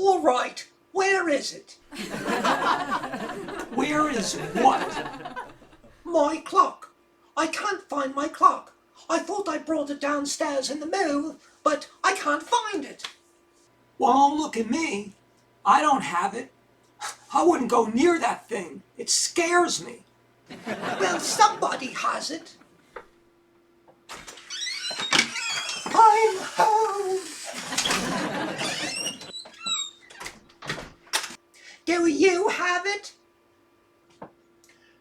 All right, where is it? Where is what? My clock. I can't find my clock. I thought I brought it downstairs in the mill, but I can't find it. Well, don't look at me. I don't have it. I wouldn't go near that thing. It scares me. Well, somebody has it. I'm home. Do you have it?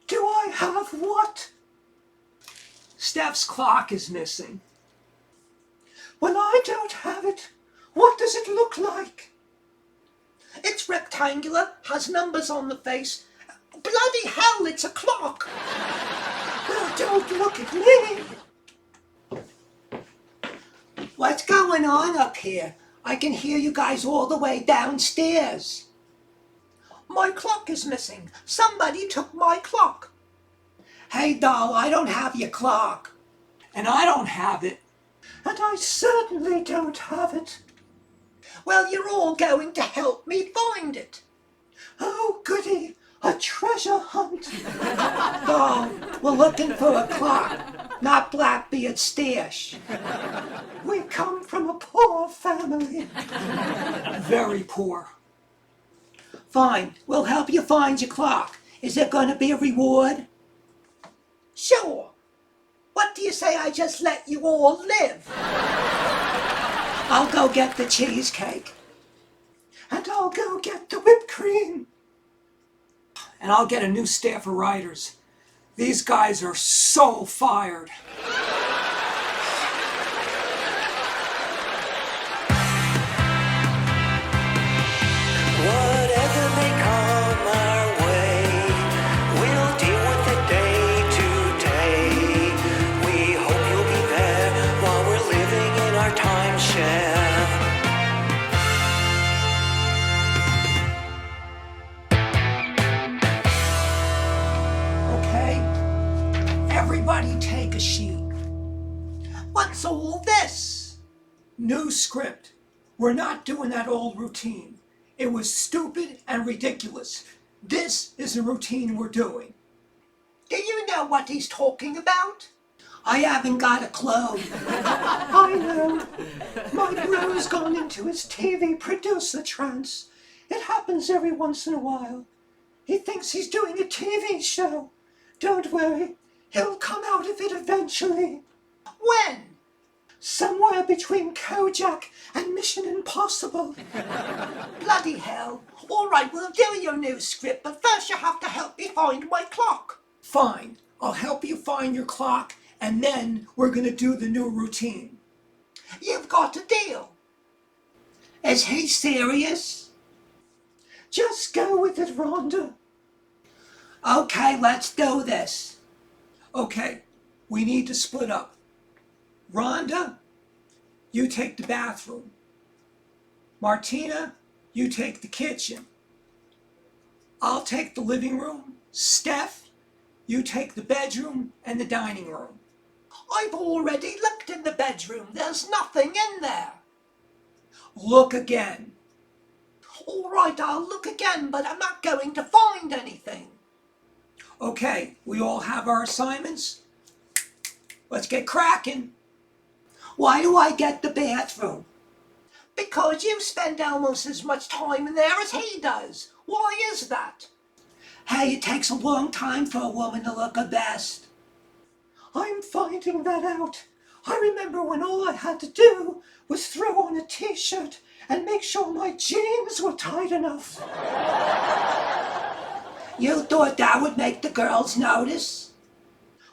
Do I have what? Steph's clock is missing. Well, I don't have it. What does it look like? It's rectangular, has numbers on the face. Bloody hell, it's a clock. Well, don't look at me. What's going on up here? I can hear you guys all the way downstairs. My clock is missing. Somebody took my clock. Hey, doll, I don't have your clock. And I don't have it. And I certainly don't have it. Well, you're all going to help me find it. Oh, goody, a treasure hunt. Doll, we're looking for a clock, not Blackbeard's stash. We come from a poor family. Very poor. Fine, we'll help you find your clock. Is there going to be a reward? Sure. What do you say I just let you all live? I'll go get the cheesecake. And I'll go get the whipped cream. And I'll get a new staff of writers. These guys are so fired. Whatever may come our way, we'll deal with it day to day. We hope you'll be there while we're living in our timeshare. Okay, everybody take a sheet. What's all this? New script. We're not doing that old routine. It was stupid and ridiculous. This is the routine we're doing. Do you know what he's talking about? I haven't got a clue. I know. My bro's gone into his TV producer trance. It happens every once in a while. He thinks he's doing a TV show. Don't worry, he'll come out of it eventually. When? Somewhere between Kojak and Mission Impossible. Bloody hell. All right, we'll do your new script, but first you have to help me find my clock. Fine, I'll help you find your clock, and then we're gonna do the new routine. You've got a deal. Is he serious? Just go with it, Rhonda. Okay, let's do this. Okay, we need to split up. Rhonda, you take the bathroom. Martina, you take the kitchen. I'll take the living room. Steph, you take the bedroom and the dining room. I've already looked in the bedroom. There's nothing in there. Look again. All right, I'll look again, but I'm not going to find anything. Okay, we all have our assignments. Let's get cracking. Why do I get the bathroom? Because you spend almost as much time in there as he does. Why is that? Hey, it takes a long time for a woman to look her best. I'm finding that out. I remember when all I had to do was throw on a t-shirt and make sure my jeans were tight enough. You thought that would make the girls notice?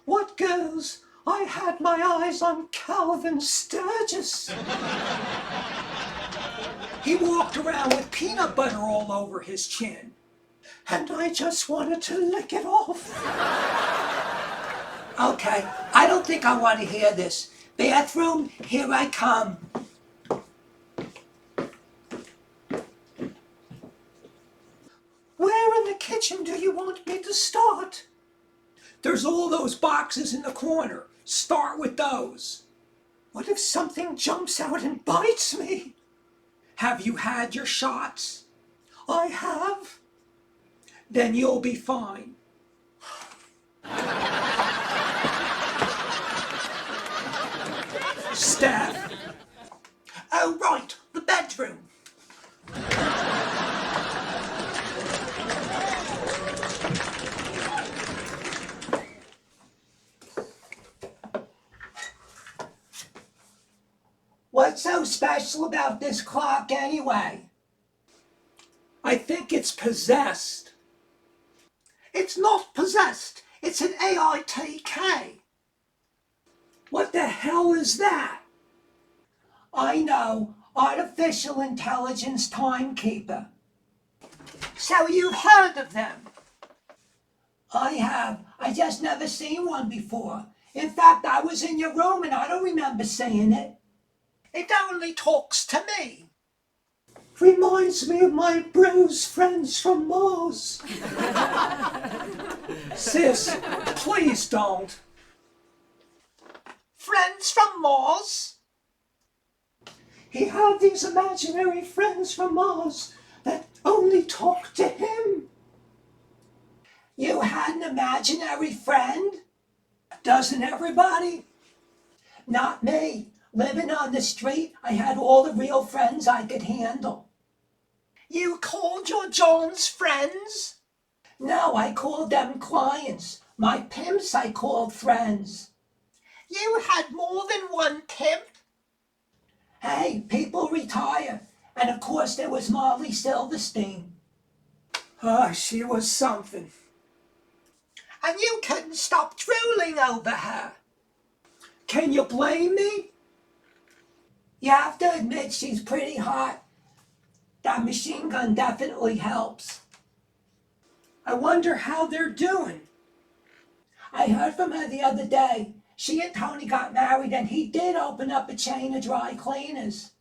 What girls? I had my eyes on Calvin Sturgis. He walked around with peanut butter all over his chin. And I just wanted to lick it off. Okay, I don't think I want to hear this. Bathroom, here I come. Where in the kitchen do you want me to start? There's all those boxes in the corner. Start with those. What if something jumps out and bites me? Have you had your shots? I have. Then you'll be fine. Steph. Oh, right, the bedroom. What's so special about this clock anyway? I think it's possessed. It's not possessed. It's an AITK. What the hell is that? I know, artificial intelligence timekeeper. So you've heard of them? I have. I just never seen one before. In fact, I was in your room and I don't remember seeing it. It only talks to me. Reminds me of my bros friends from Mars. Sis, please don't. Friends from Mars? He had these imaginary friends from Mars that only talked to him. You had an imaginary friend? Doesn't everybody? Not me. Living on the street, I had all the real friends I could handle. You called your John's friends? No, I called them clients. My pimps I called friends. You had more than one pimp? Hey, people retire. And of course there was Molly Silverstein. She was something. And you couldn't stop drooling over her. Can you blame me? You have to admit she's pretty hot. That machine gun definitely helps. I wonder how they're doing. I heard from her the other day. She and Tony got married and he did open up a chain of dry cleaners.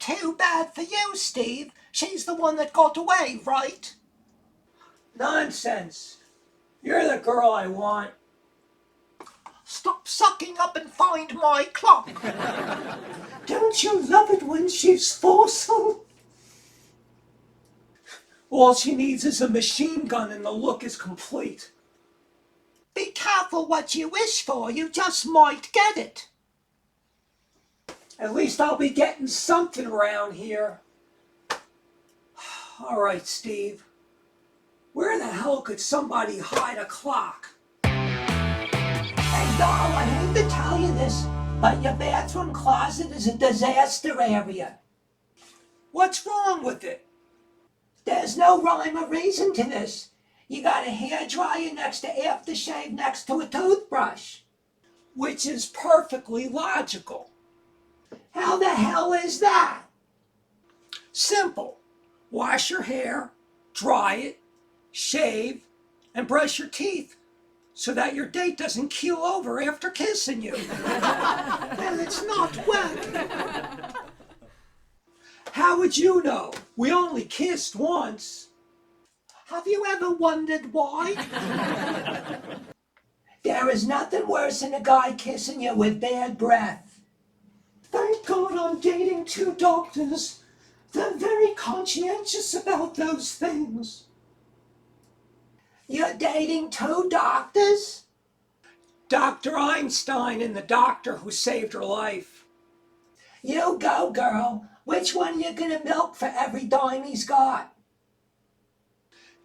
Too bad for you, Steve. She's the one that got away, right? Nonsense. You're the girl I want. Stop sucking up and find my clock. Don't you love it when she's forceful? All she needs is a machine gun and the look is complete. Be careful what you wish for. You just might get it. At least I'll be getting something around here. All right, Steve. Where the hell could somebody hide a clock? Hey, doll, I hate to tell you this, but your bathroom closet is a disaster area. What's wrong with it? There's no rhyme or reason to this. You got a hairdryer next to aftershave next to a toothbrush. Which is perfectly logical. How the hell is that? Simple. Wash your hair, dry it, shave, and brush your teeth so that your date doesn't keel over after kissing you. Well, it's not working. How would you know? We only kissed once. Have you ever wondered why? There is nothing worse than a guy kissing you with bad breath. Thank God I'm dating 2 doctors. They're very conscientious about those things. You're dating 2 doctors? Dr. Einstein and the doctor who saved her life. You go, girl. Which one are you gonna milk for every dime he's got?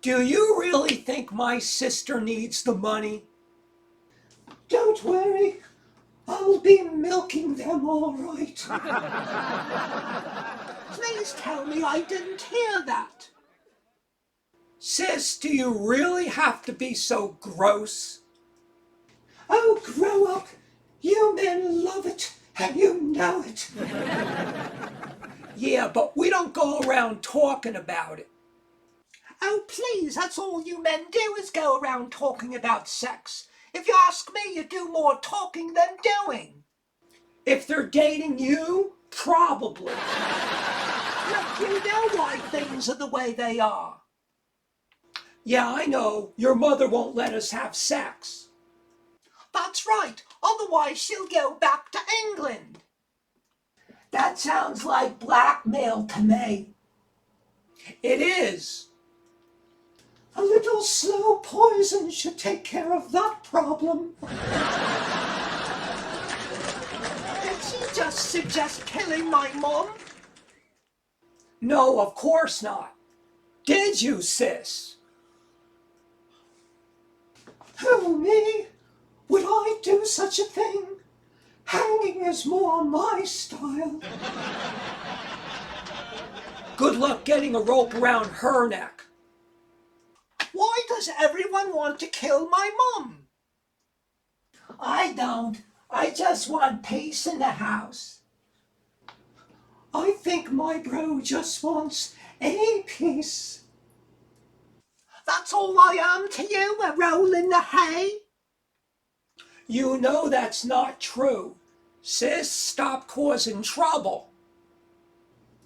Do you really think my sister needs the money? Don't worry. I'll be milking them all right. Please tell me I didn't hear that. Sis, do you really have to be so gross? Oh, grow up. You men love it, and you know it. Yeah, but we don't go around talking about it. Oh, please, that's all you men do is go around talking about sex. If you ask me, you do more talking than doing. If they're dating you, probably. Look, you know why things are the way they are. Yeah, I know. Your mother won't let us have sex. That's right, otherwise she'll go back to England. That sounds like blackmail to me. It is. A little slow poison should take care of that problem. Did she just suggest killing my mom? No, of course not. Did you, sis? Who, me? Would I do such a thing? Hanging is more my style. Good luck getting a rope around her neck. Why does everyone want to kill my mom? I don't. I just want peace in the house. I think my bro just wants a piece. That's all I am to you, a roll in the hay? You know that's not true. Sis, stop causing trouble.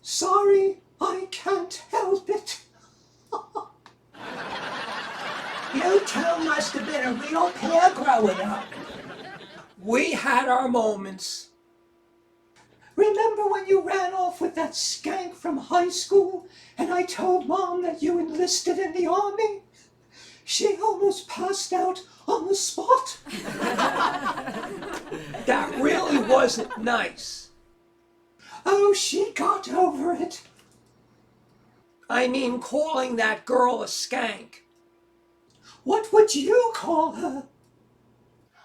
Sorry, I can't help it. You two must have been a real pair growing up. We had our moments. Remember when you ran off with that skank from high school and I told Mom that you enlisted in the army? She almost passed out on the spot. That really wasn't nice. Oh, she got over it. I mean, calling that girl a skank. What would you call her?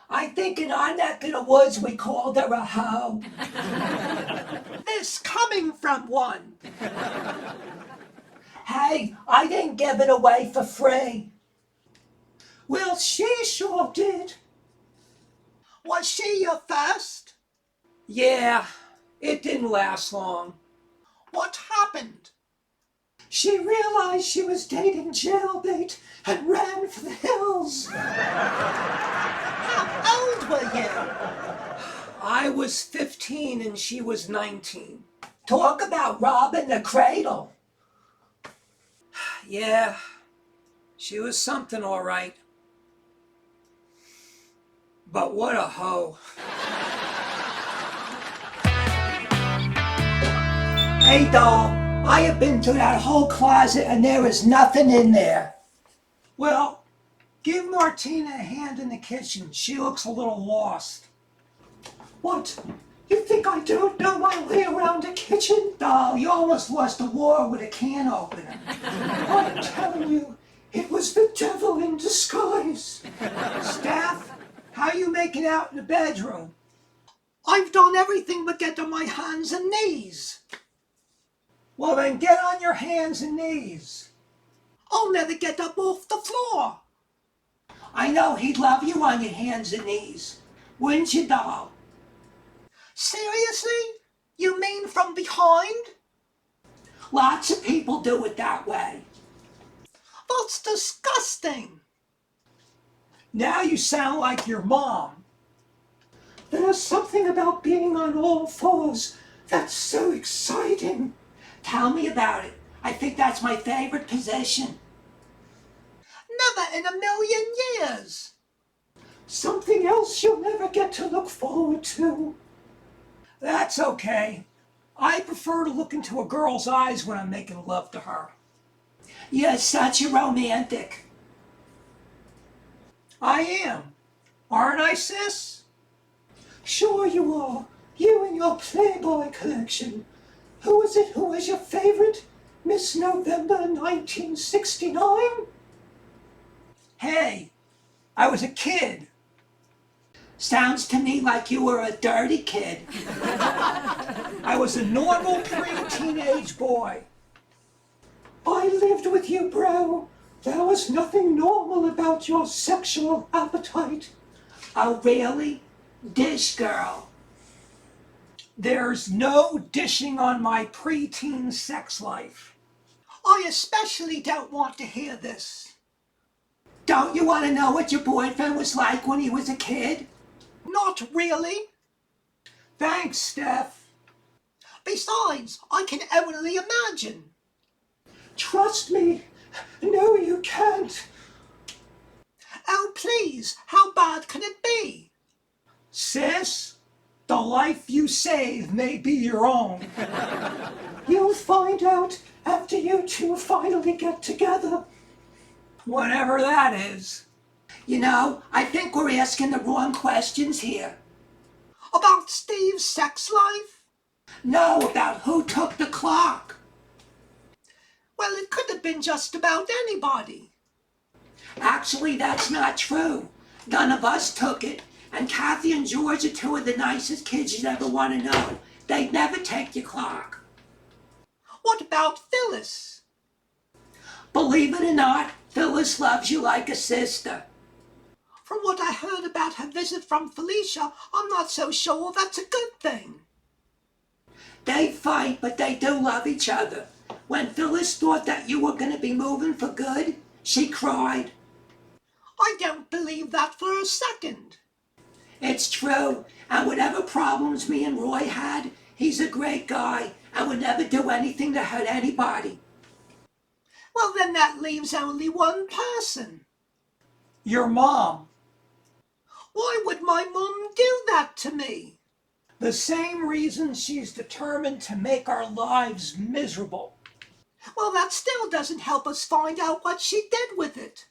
I think in our neck of the woods we called her a hoe. This coming from one. Hey, I didn't give it away for free. Well, she sure did. Was she your first? Yeah, it didn't last long. What happened? She realized she was dating jailbait and ran for the hills. How old were you? I was 15 and she was 19. Talk about robbing the cradle. Yeah, she was something all right. But what a hoe. Hey, doll, I have been through that whole closet and there is nothing in there. Well, give Martina a hand in the kitchen. She looks a little lost. What? You think I don't know my way around a kitchen? Doll, you almost lost a war with a can opener. I'm telling you, it was the devil in disguise. Steph, how you making out in the bedroom? I've done everything but get on my hands and knees. Well, then get on your hands and knees. I'll never get up off the floor. I know he'd love you on your hands and knees. Wouldn't you, doll? Seriously? You mean from behind? Lots of people do it that way. That's disgusting. Now you sound like your mom. There's something about being on all fours that's so exciting. Tell me about it. I think that's my favorite position. Never in a million years. Something else you'll never get to look forward to. That's okay. I prefer to look into a girl's eyes when I'm making love to her. You're such a romantic. I am. Aren't I, sis? Sure you are. You and your Playboy collection. Who was it who was your favorite? Miss November 1969? Hey, I was a kid. Sounds to me like you were a dirty kid. I was a normal pre-teenage boy. I lived with you, bro. There was nothing normal about your sexual appetite. Oh, really? Dish girl. There's no dishing on my preteen sex life. I especially don't want to hear this. Don't you want to know what your boyfriend was like when he was a kid? Not really. Thanks, Steph. Besides, I can only imagine. Trust me. No, you can't. Oh, please, how bad can it be? Sis, The life you save may be your own. You'll find out after you two finally get together. Whatever that is. You know, I think we're asking the wrong questions here. About Steve's sex life? No, about who took the clock. Well, it could have been just about anybody. Actually, that's not true. None of us took it, and Kathy and George are two of the nicest kids you'd ever want to know. They'd never take your clock. What about Phyllis? Believe it or not, Phyllis loves you like a sister. From what I heard about her visit from Felicia, I'm not so sure that's a good thing. They fight, but they do love each other. When Phyllis thought that you were going to be moving for good, she cried. I don't believe that for a second. It's true, and whatever problems me and Roy had, he's a great guy and would never do anything to hurt anybody. Well, then that leaves only one person. Your mom. Why would my mum do that to me? The same reason she's determined to make our lives miserable. Well, that still doesn't help us find out what she did with it.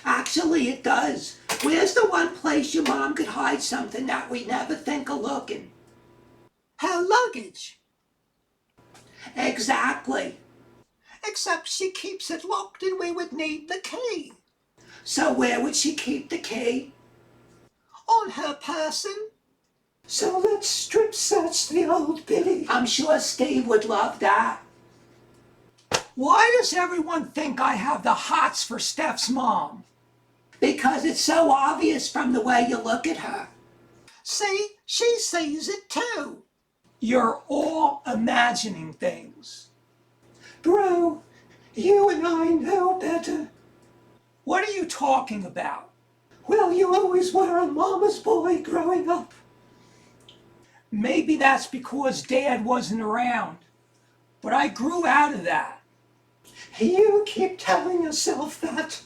Actually, it does. Where's the one place your mom could hide something that we never think of looking? Her luggage. Exactly. Except she keeps it locked and we would need the key. So where would she keep the key? On her person. So let's strip search the old biddy. I'm sure Steve would love that. Why does everyone think I have the hots for Steph's mom? Because it's so obvious from the way you look at her. See, she sees it too. You're all imagining things. Bro, you and I know better. What are you talking about? Well, you always were a mama's boy growing up. Maybe that's because Dad wasn't around, but I grew out of that. You keep telling yourself that.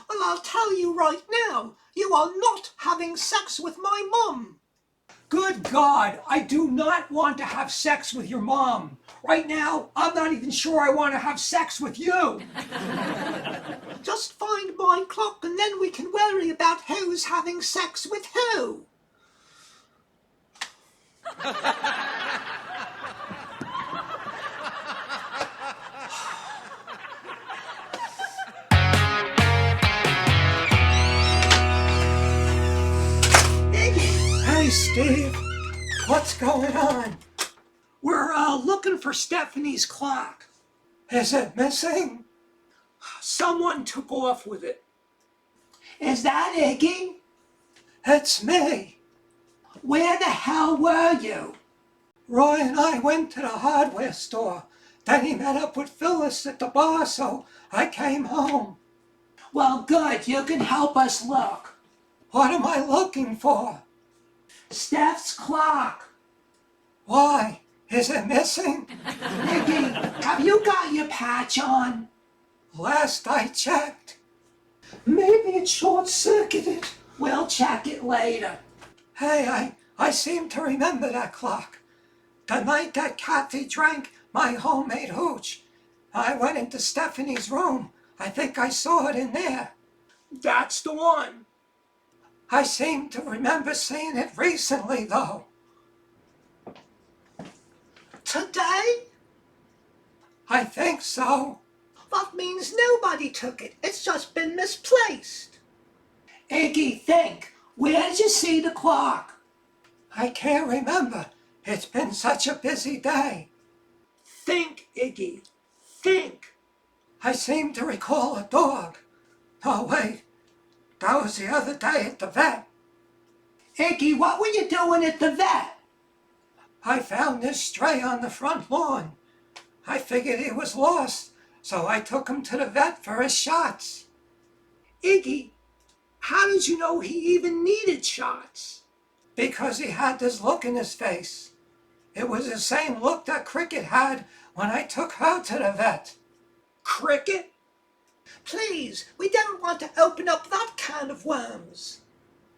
Well, I'll tell you right now, you are not having sex with my mum. Good God, I do not want to have sex with your mom. Right now, I'm not even sure I want to have sex with you. Just find my clock and then we can worry about who's having sex with who. Hey, Steve, what's going on? We're looking for Stephanie's clock. Is it missing? Someone took off with it. Is that Iggy? It's me. Where the hell were you? Roy and I went to the hardware store. Then he met up with Phyllis at the bar, so I came home. Well, good, you can help us look. What am I looking for? Steph's clock. Why? Is it missing? Iggy, have you got your patch on? Last I checked. Maybe it's short-circuited. We'll check it later. Hey, I seem to remember that clock. The night that Kathy drank my homemade hooch. I went into Stephanie's room. I think I saw it in there. That's the one. I seem to remember seeing it recently, though. Today? I think so. That means nobody took it. It's just been misplaced. Iggy, think. Where did you see the clock? I can't remember. It's been such a busy day. Think, Iggy. Think. I seem to recall a dog. Oh, wait. That was the other day at the vet. Iggy, what were you doing at the vet? I found this stray on the front lawn. I figured he was lost, so I took him to the vet for his shots. Iggy, how did you know he even needed shots? Because he had this look in his face. It was the same look that Cricket had when I took her to the vet. Cricket? Please, we don't want to open up that can of worms.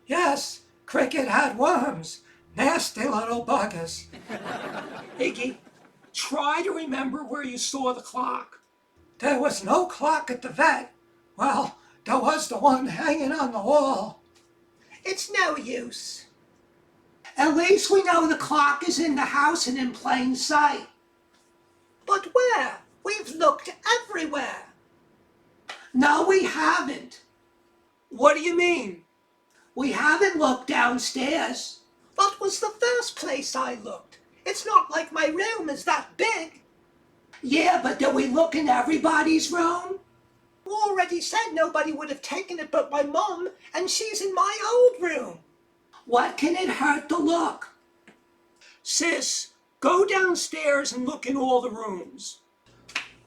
Yes, Cricket had worms, Nasty little buggers. Iggy, try to remember where you saw the clock. There was no clock at the vet. Well, there was the one hanging on the wall. It's no use. At least we know the clock is in the house and in plain sight. But where? We've looked everywhere. No, we haven't. What do you mean? We haven't looked downstairs. That was the first place I looked. It's not like my room is that big. Yeah, but did we look in everybody's room? You already said nobody would have taken it but my mom, and she's in my old room. What can it hurt to look? Sis, go downstairs and look in all the rooms.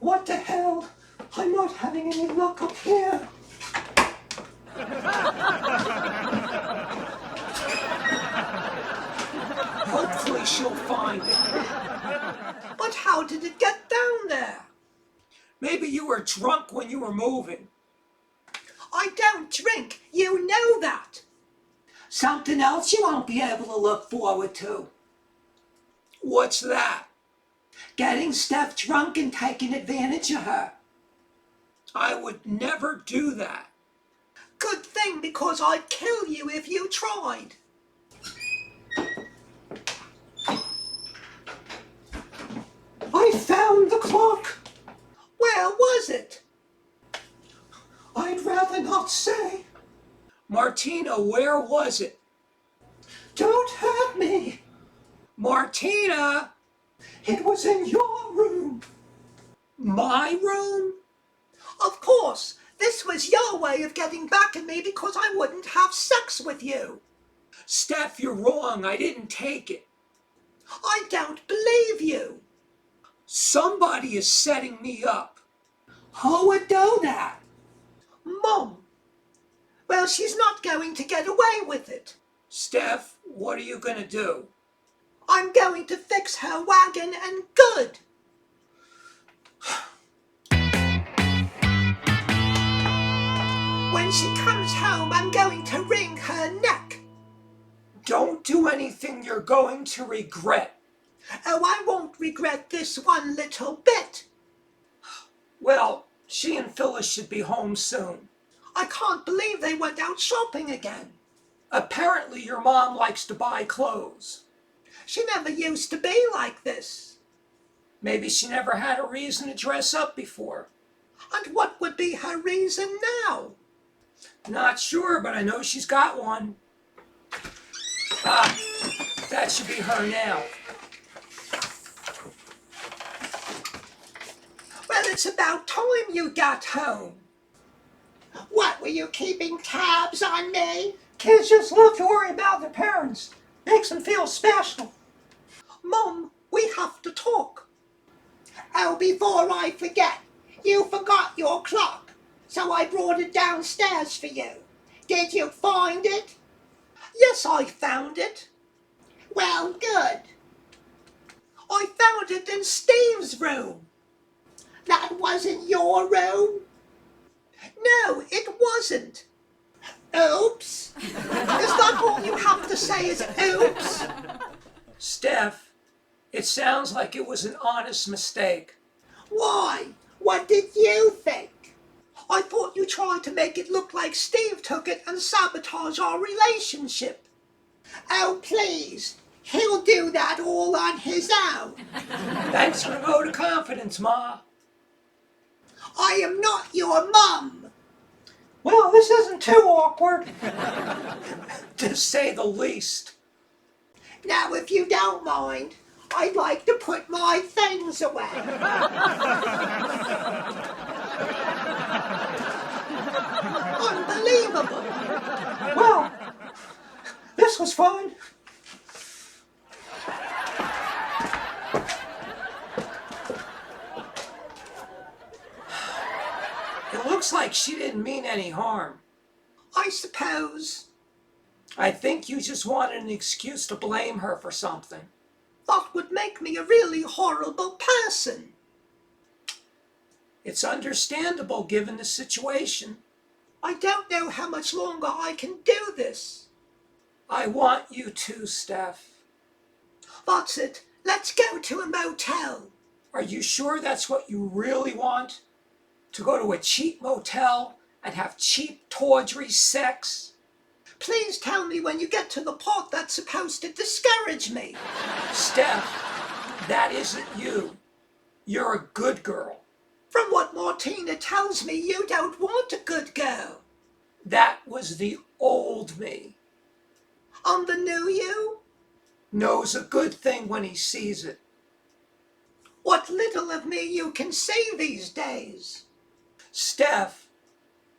What the hell? I'm not having any luck up here. Hopefully she'll find it. But how did it get down there? Maybe you were drunk when you were moving. I don't drink. You know that. Something else you won't be able to look forward to. What's that? Getting Steph drunk and taking advantage of her. I would never do that. Good thing, because I'd kill you if you tried. I found the clock. Where was it? I'd rather not say. Martina, where was it? Don't hurt me. Martina! It was in your room. My room? Of course, this was your way of getting back at me because I wouldn't have sex with you. Steph, you're wrong. I didn't take it. I don't believe you. Somebody is setting me up. Who would do that? Mom. Well, she's not going to get away with it. Steph, what are you going to do? I'm going to fix her wagon and good. When she comes home, I'm going to wring her neck. Don't do anything you're going to regret. Oh, I won't regret this one little bit. Well, she and Phyllis should be home soon. I can't believe they went out shopping again. Apparently your mom likes to buy clothes. She never used to be like this. Maybe she never had a reason to dress up before. And what would be her reason now? Not sure, but I know she's got one. Ah, that should be her now. Well, it's about time you got home. What, were you keeping tabs on me? Kids just love to worry about their parents. Makes them feel special. Mom, we have to talk. Oh, before I forget, you forgot your clock, so I brought it downstairs for you. Did you find it? Yes, I found it. Well, good. I found it in Steve's room. That wasn't your room? No, it wasn't. Oops. Is that all you have to say is oops? Steph, it sounds like it was an honest mistake. Why? What did you think? I thought you tried to make it look like Steve took it and sabotage our relationship. Oh, please. He'll do that all on his own. Thanks for the vote of confidence, Ma. I am not your mum. Well, this isn't too awkward. To say the least. Now, if you don't mind, I'd like to put my things away. Unbelievable. Well, this was fun. It looks like she didn't mean any harm. I suppose. I think you just wanted an excuse to blame her for something. That would make me a really horrible person. It's understandable given the situation. I don't know how much longer I can do this. I want you to, Steph. That's it. Let's go to a motel. Are you sure that's what you really want? To go to a cheap motel and have cheap, tawdry sex? Please tell me when you get to the part that's supposed to discourage me. Steph, that isn't you. You're a good girl. From what Martina tells me, you don't want a good girl. That was the old me. And the new you? Knows a good thing when he sees it. What little of me you can see these days. Steph,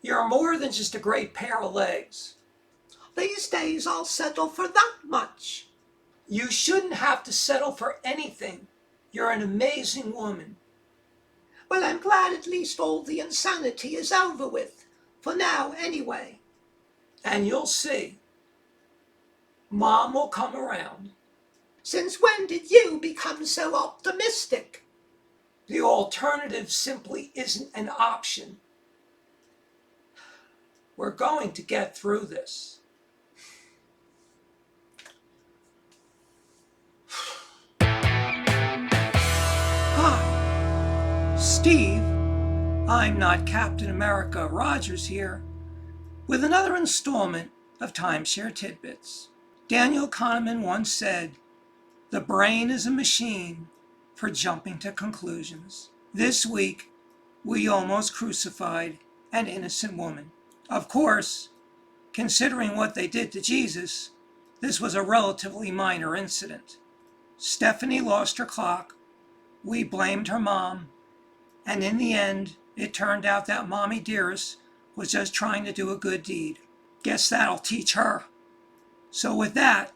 you're more than just a great pair of legs. These days I'll settle for that much. You shouldn't have to settle for anything. You're an amazing woman. Well, I'm glad at least all the insanity is over with. For now, anyway. And you'll see. Mom will come around. Since when did you become so optimistic? The alternative simply isn't an option. We're going to get through this. Hi, Steve. I'm not Captain America Rogers here, with another installment of Timeshare Tidbits. Daniel Kahneman once said, "The brain is a machine for jumping to conclusions." This week, we almost crucified an innocent woman. Of course, considering what they did to Jesus, this was a relatively minor incident. Stephanie lost her clock, we blamed her mom, and in the end, it turned out that Mommy Dearest was just trying to do a good deed. Guess that'll teach her. So with that,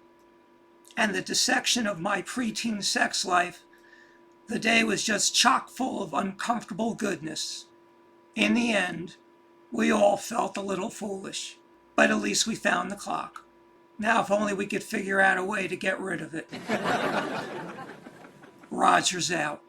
and the dissection of my preteen sex life, the day was just chock full of uncomfortable goodness. In the end, we all felt a little foolish, but at least we found the clock. Now if only we could figure out a way to get rid of it. Roger's out.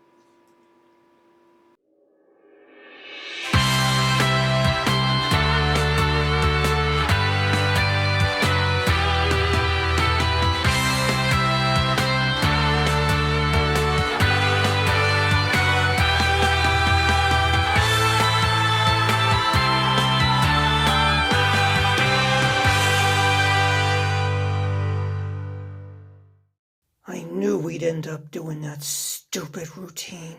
I knew we'd end up doing that stupid routine.